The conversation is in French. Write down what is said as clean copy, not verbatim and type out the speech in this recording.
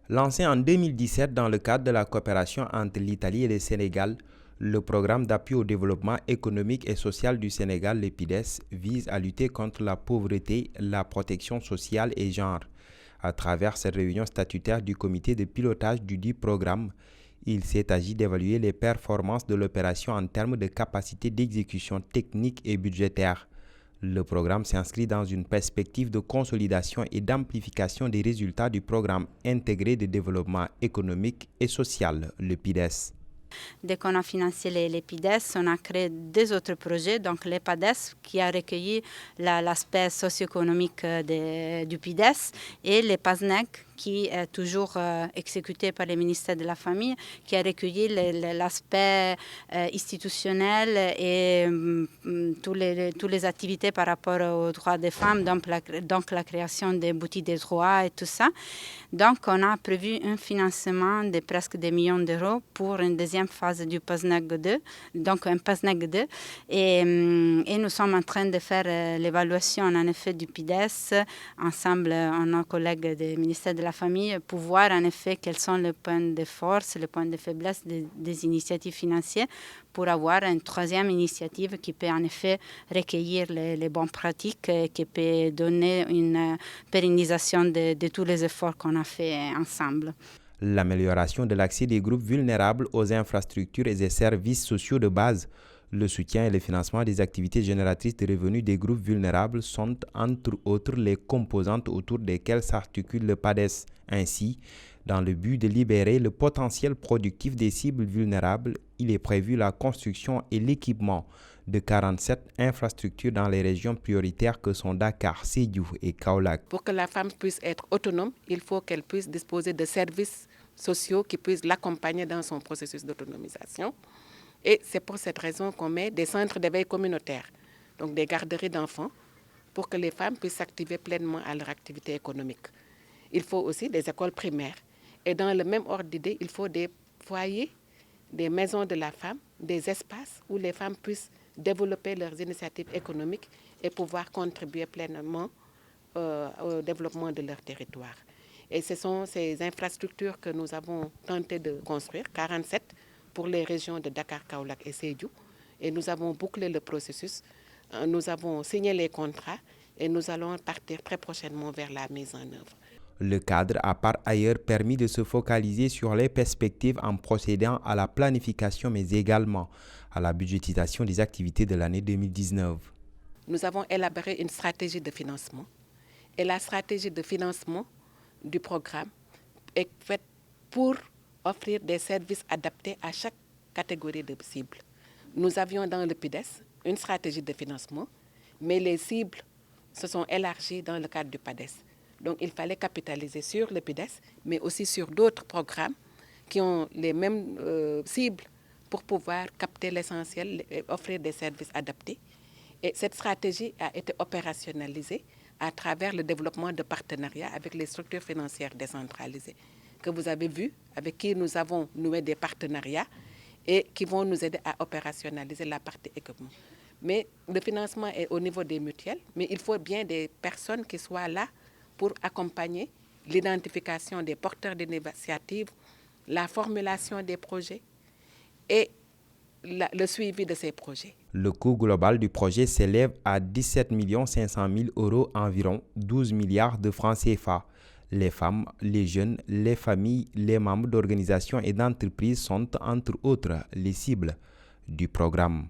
Lancé en 2017 dans le cadre de la coopération entre l'Italie et le Sénégal, le programme d'appui au développement économique et social du Sénégal, le PIDES, vise à lutter contre la pauvreté, la protection sociale et genre. À travers cette réunion statutaire du comité de pilotage du dit programme, il s'est agi d'évaluer les performances de l'opération en termes de capacité d'exécution technique et budgétaire. Le programme s'inscrit dans une perspective de consolidation et d'amplification des résultats du programme intégré de développement économique et social, le PIDES. Dès qu'on a financé les PIDES, on a créé deux autres projets, donc les PADES qui a recueilli l'aspect socio-économique du PIDES et les PASNEG qui est toujours exécuté par le ministère de la Famille, qui a recueilli l'aspect institutionnel et toutes les activités par rapport aux droits des femmes, donc la création des boutiques des droits et tout ça. Donc, on a prévu un financement de presque des millions d'euros pour une deuxième phase du PASNEG 2, donc un PASNEG 2. Et nous sommes en train de faire l'évaluation, en effet, du PIDES, ensemble, nos collègues du ministère de la Famille, pour voir, en effet, quels sont les points de force, les points de faiblesse des initiatives financières, pour avoir une troisième initiative qui peut, en effet, recueillir les bonnes pratiques, qui peut donner une pérennisation de tous les efforts qu'on a fait ensemble. L'amélioration de l'accès des groupes vulnérables aux infrastructures et des services sociaux de base, le soutien et le financement des activités génératrices de revenus des groupes vulnérables sont, entre autres, les composantes autour desquelles s'articule le PADES. Ainsi, dans le but de libérer le potentiel productif des cibles vulnérables, il est prévu la construction et l'équipement de 47 infrastructures dans les régions prioritaires que sont Dakar, Sédhiou et Kaolack. Pour que la femme puisse être autonome, il faut qu'elle puisse disposer de services sociaux qui puissent l'accompagner dans son processus d'autonomisation. Et c'est pour cette raison qu'on met des centres d'éveil communautaire, donc des garderies d'enfants, pour que les femmes puissent s'activer pleinement à leur activité économique. Il faut aussi des écoles primaires. Et dans le même ordre d'idée, il faut des foyers, des maisons de la femme, des espaces où les femmes puissent développer leurs initiatives économiques et pouvoir contribuer pleinement au développement de leur territoire. Et ce sont ces infrastructures que nous avons tenté de construire, 47, pour les régions de Dakar, Kaolack et Sédhiou. Et nous avons bouclé le processus, nous avons signé les contrats et nous allons partir très prochainement vers la mise en œuvre. Le cadre a par ailleurs permis de se focaliser sur les perspectives en procédant à la planification mais également à la budgétisation des activités de l'année 2019. Nous avons élaboré une stratégie de financement et la stratégie de financement du programme est faite pour offrir des services adaptés à chaque catégorie de cibles. Nous avions dans le PIDES une stratégie de financement, mais les cibles se sont élargies dans le cadre du PADES. Donc il fallait capitaliser sur le PIDES, mais aussi sur d'autres programmes qui ont les mêmes cibles pour pouvoir capter l'essentiel et offrir des services adaptés. Et cette stratégie a été opérationnalisée à travers le développement de partenariats avec les structures financières décentralisées que vous avez vues, avec qui nous avons noué des partenariats et qui vont nous aider à opérationnaliser la partie équipement. Mais le financement est au niveau des mutuelles, mais il faut bien des personnes qui soient là pour accompagner l'identification des porteurs d'initiatives, la formulation des projets et le suivi de ces projets. Le coût global du projet s'élève à 17 500 000 euros, environ 12 milliards de francs CFA. Les femmes, les jeunes, les familles, les membres d'organisations et d'entreprises sont, entre autres, les cibles du programme.